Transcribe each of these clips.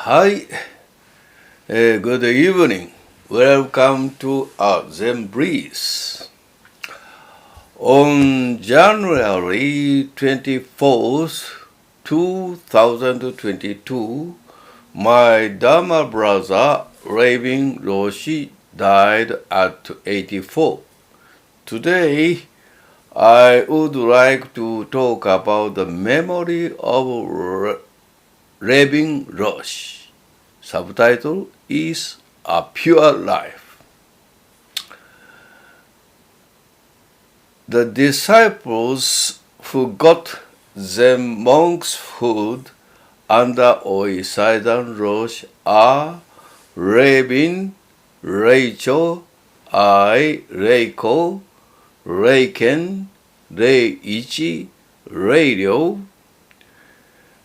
Hi, good evening. Welcome to Zen Breeze. On January 24th, 2022, my Dharma brother, ReibinRoshi, died at 84. Today, I would like to talk about the memory of ReibinRoshi. Subtitle is A Pure Life. The disciples who got Zen monks' food under ReibinRoshi are Reibin, Reicho, Reiko, Reiken, Reiichi, Reiryo.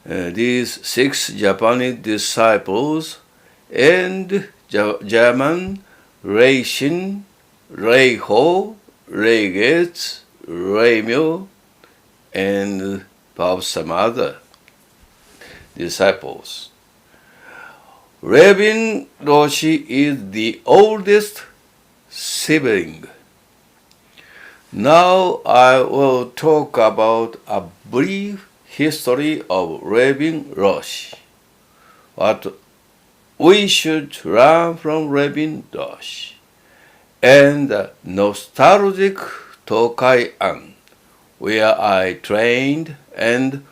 These 6 Japanese disciples and German Reishin, Reiho, Reigetsu, Reimyo, and perhaps some other disciples. ReibinRoshi is the oldest sibling. Now I will talk about a brief history of ReibinRoshi. What we should learn from ReibinRoshi, and the nostalgic Tokai-an, where I trained, and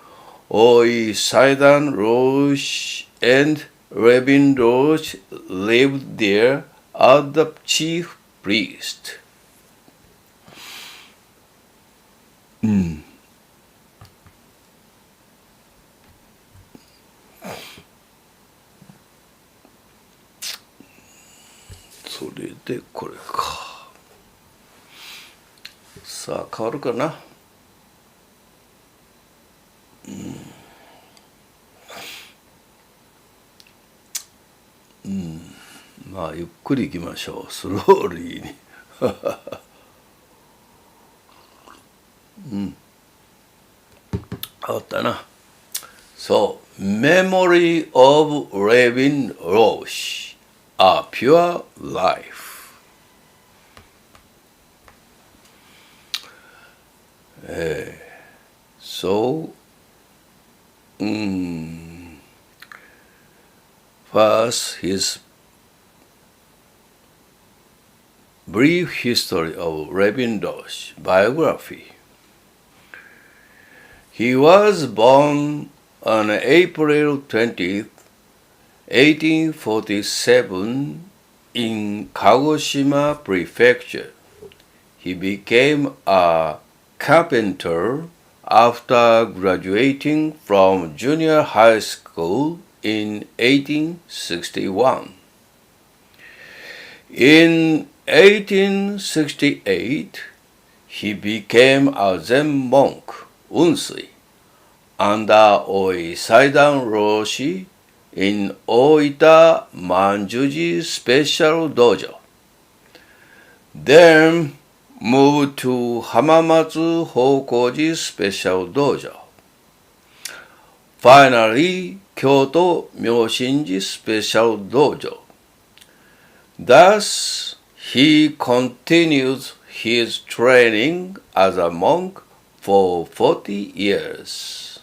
ReibinRoshi and ReibinRoshi lived there as the chief priest. それでこれか。さあ変わるかな。まあゆっくりいきましょう。スローリーに。変わったな。So, Memory of ReibinRoshi, A Pure Life. First, his brief history of ReibinRoshi, biography. He was born on April 20th, 1847 in Kagoshima Prefecture. He became a carpenter after graduating from junior high school in 1861. In 1868, he became a Zen monk, Unsui, under ReibinRoshi in Oita Manjuji Special Dojo. Then moved to Hamamatsu Hokoji Special Dojo. Finally, Kyoto Myoshinji Special Dojo. Thus, he continued his training as a monk for 40 years.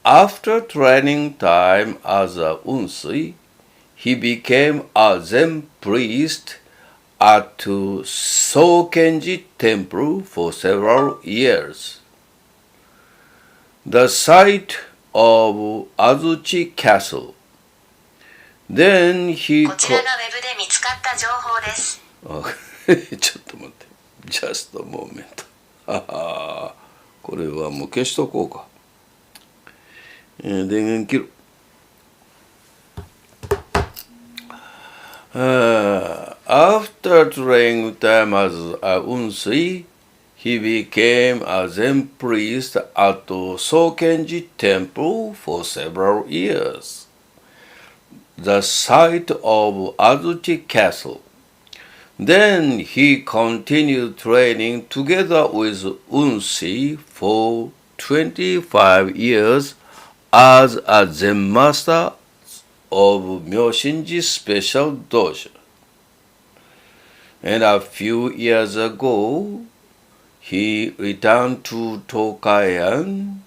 After training time as a Unsui, he became a Zen priest at Sokenji Temple for several years. The site of Azuchi Castle. Then he こちらのウェブで見つかった情報です。ちょっと待って。Just a moment. これはもう消しとこうか。電源切る。After training time as a Unsui, he became a Zen priest at Sokenji Temple for several years. The site of Azuchi Castle. Then he continued training together with Unsui for 25 years as a Zen master of Myoshinji Special Dojo. And a few years ago, he returned to Tokayan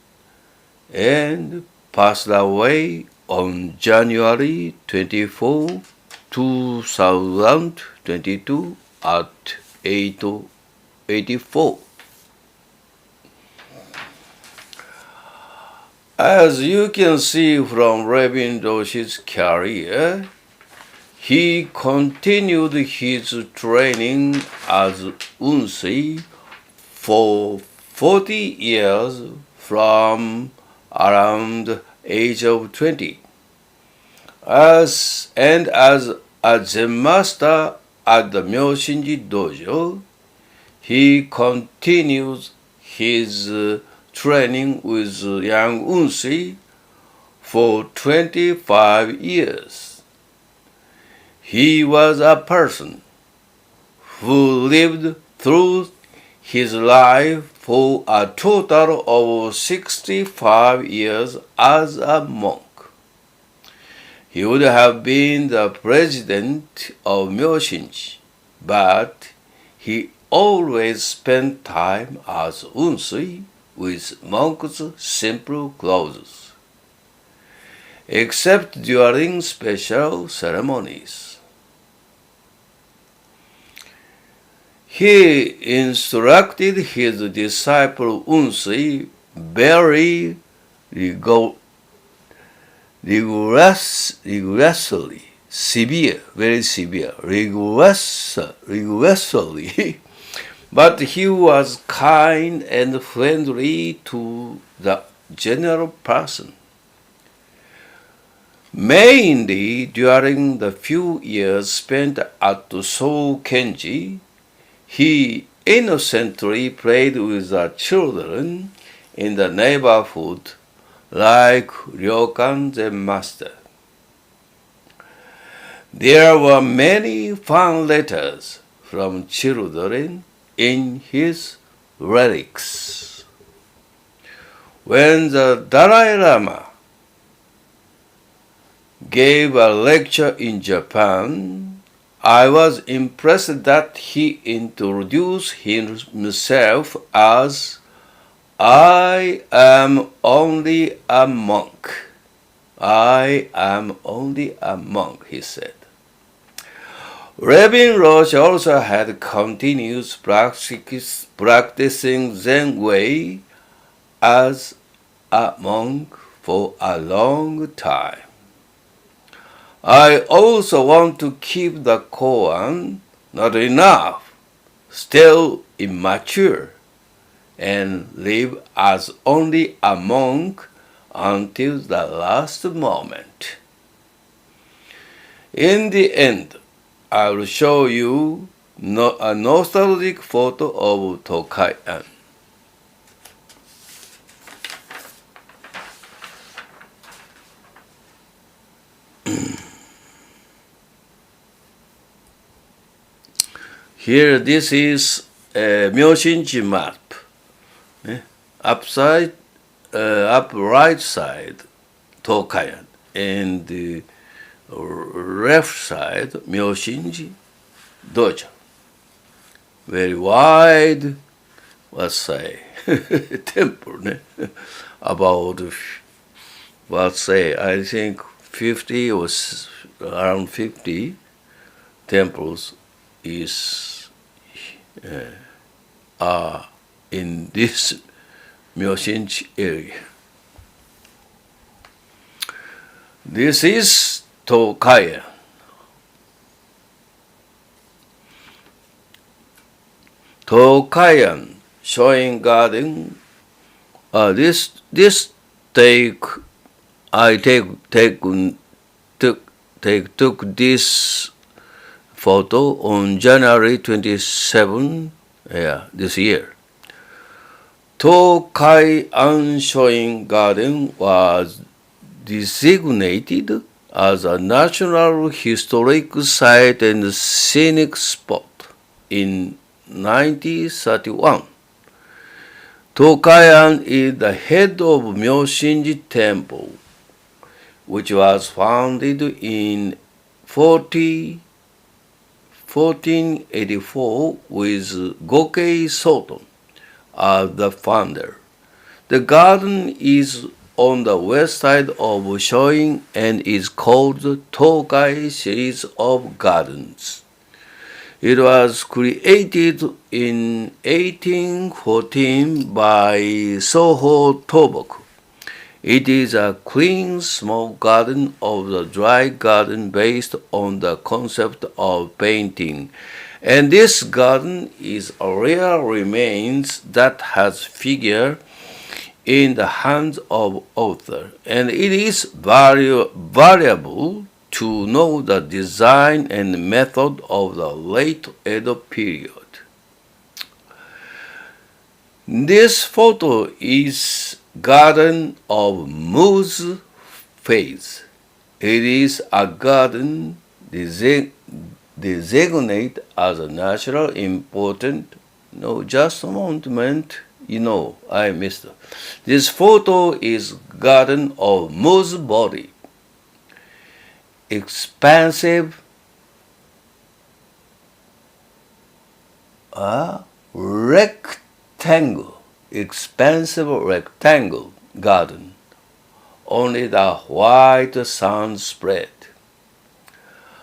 and passed away on January 24, 2022 at 84. As you can see from ReibinRoshi's career, he continued his training as unsei for 40 years from around age of 20. As a Zen master at the Myoshinji Dojo, he continues his training with young unsei for 25 years. He was a person who lived through his life for a total of 65 years as a monk. He would have been the president of Myoshinji, but he always spent time as unsei with monks' simple clothes, except during special ceremonies. He instructed his disciple unsei very rigorously, rigorously, but he was kind and friendly to the general person. Mainly during the few years spent at Kenji, he innocently played with the children in the neighborhood like Ryokan Zen master. There were many fan letters from children in his relics. When the Dalai Lama gave a lecture in Japan, I was impressed that he introduced himself as I am only a monk. I am only a monk, he said. ReibinRoshi also had continuous practicing Zen way as a monk for a long time. I also want to keep the koan, not enough, still immature, and live as only a monk until the last moment. In the end, I will show you a nostalgic photo of Tokayan. Here, this is a Myoshinji map. Upright side, Tokayan, and the left side, Myoshinji Dojo. Very wide, let's say, temple. About, let's say, I think 50 or around 50 temples are in this Myoshinji area. This is Tokayan. Tokayan showing garden. This I took this photo on January 27, this year. Tokayan Showing Garden was designated as a National Historic Site and Scenic Spot in 1931. Tokayan is the head of Myoshinji Temple, which was founded in 1484 with Gokei Soto as the founder. The garden is on the west side of Shoin and is called Tokai series of gardens. It was created in 1814 by Soho Toboku. It is a clean, small garden of the dry garden based on the concept of painting. And this garden is a rare remains that has figure in the hands of author, and it is valuable to know the design and method of the late Edo period. This photo is Garden of Moose Face. It is a garden designated as a natural important. No, just a moment. I missed it. This photo is Garden of Moose Body. Expansive rectangle garden. Only the white sun spread.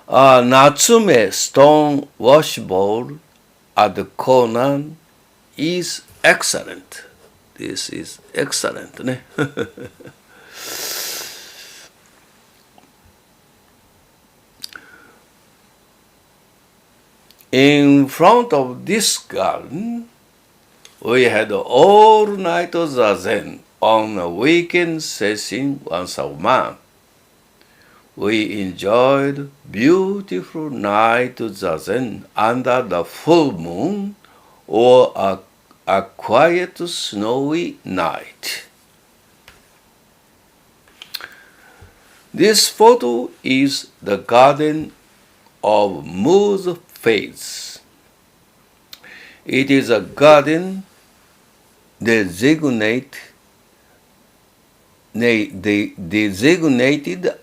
A Natsume stone washbowl at the corner is excellent. This is excellent. Ne? In front of this garden, we had all-night zazen on a weekend session once a month. We enjoyed beautiful night zazen under the full moon or a quiet snowy night. This photo is the Garden of Moose Face. It is a garden designated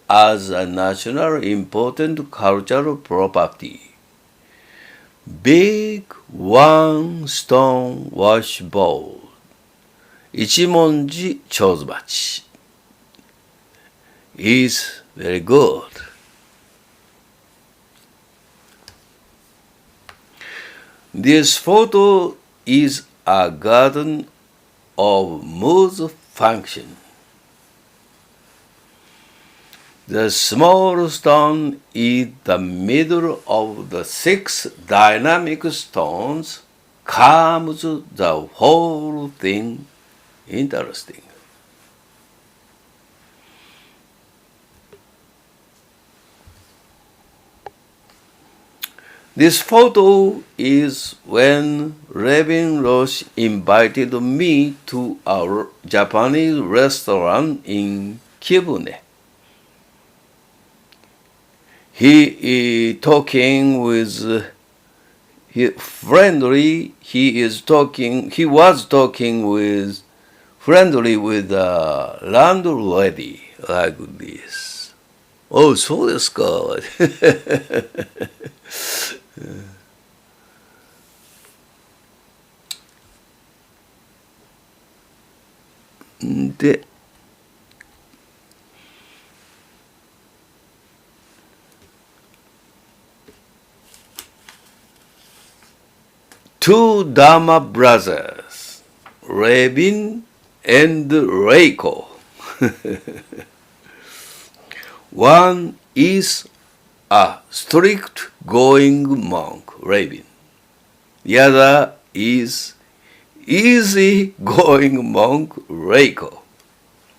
as a national important cultural property. Big one stone wash bowl. Ichimonji chozubachi is very good. This photo is a garden of moose function. The small stone is the middle of the 6 dynamic stones, comes the whole thing interesting. This photo is when ReibinRoshi invited me to a Japanese restaurant in Kibune. He is talking with friendly with the landlady like this. Oh, そうですか。で、two Dharma brothers, Reibin and Reiko. One is a strict going monk, Reibin. The other is easy going monk, Reiko.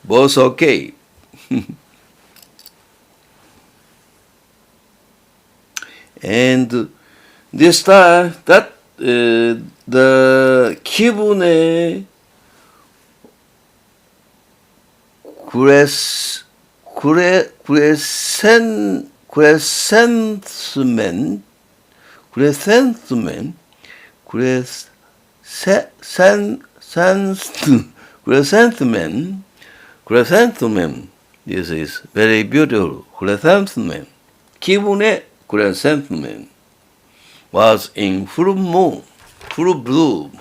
Both okay. And this time that the Kibune chrysanthemum This is very beautiful. Chrysanthemum, 기분의 chrysanthemum was in full moon, full bloom.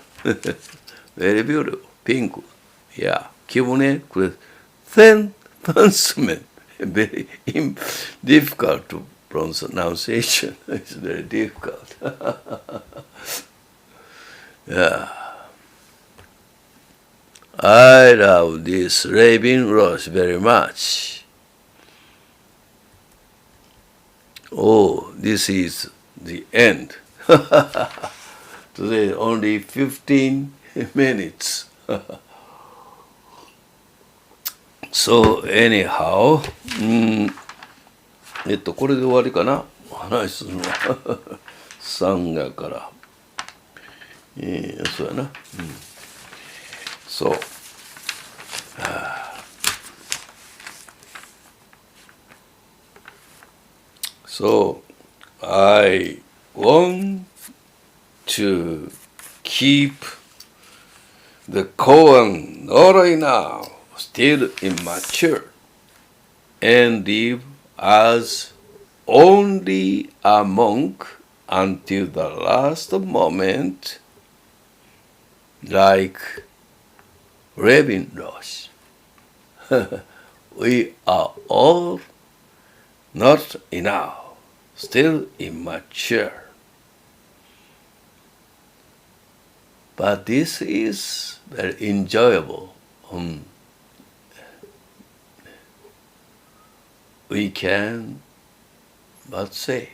Very beautiful, pink. Yeah, 기분의 chrysanthemum. Very difficult to pronunciation. It's very difficult. Yeah. I love this ReibinRoshi very much. Oh, this is the end. Today only 15 minutes. So anyhow, これで終わりかな。話するのは3やから。そうやな。そう。So I want to keep the koan right now still immature and live as only a monk until the last moment, like ReibinRoshi. We are all not enough, still immature. But this is very enjoyable. We can, but say,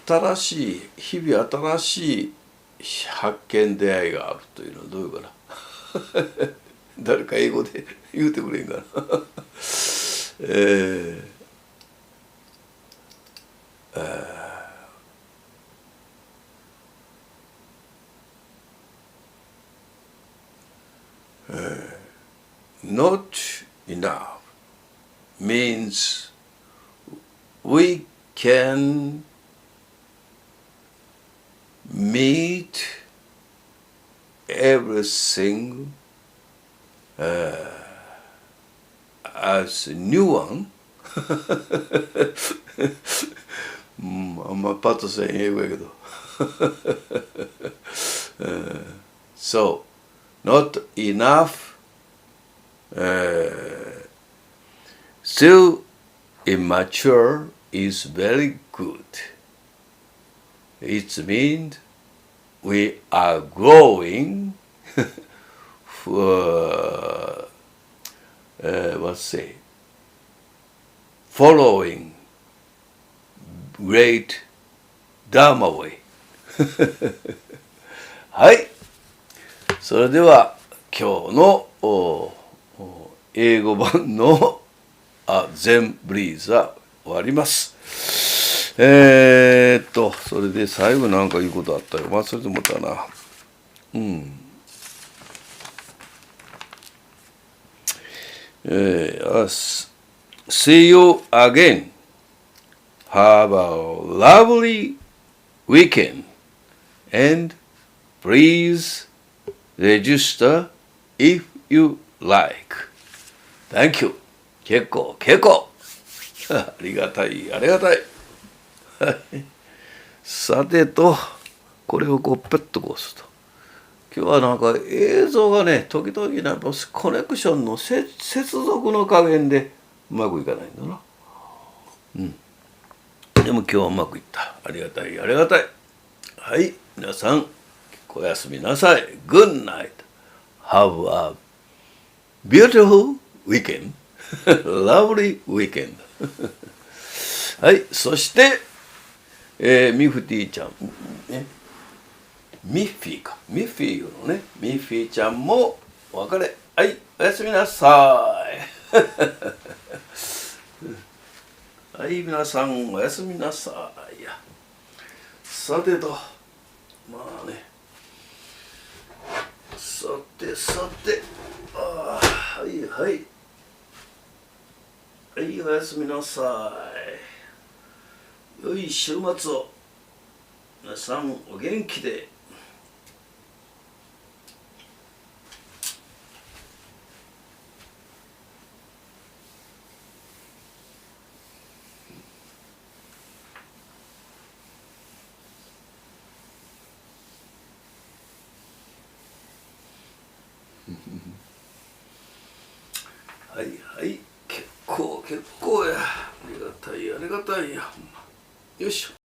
新しい日々新しい発見出会いがあるというのはどういうかな。誰か英語で言うてくれんかな。Not enough means we can meet everything as a new one. あんまパッとせん英語やけど。So, not enough, still immature is very good. It means we are growing let's say, following great Dharma way. はい。それでは今日の英語版の全ブリーズは終わります。それで最後なんか言うことあったよ。忘れてもったな。See you again. Have a lovely weekend. And please register if you like. Thank you. 結構。ありがたい。さてと、これをこうペッとこうすると。今日はなんか映像がね、時々やっぱコネクションの接続の加減でうまくいかないんだな。でも今日はうまくいった。ありがたい。はい、皆さん、おやすみなさい。Good night. Have a beautiful weekend. Lovely weekend. はい、そして、ミフティちゃん、ね、ミッフィーのね、ミッフィーちゃんもお別れ。はい、おやすみなさい。はい、皆さんおやすみなさい。さてと、まあね、さて、はい、おやすみなさい。良い週末を。皆さんお元気で。はいはい、結構や。ありがたいや。よいしょ。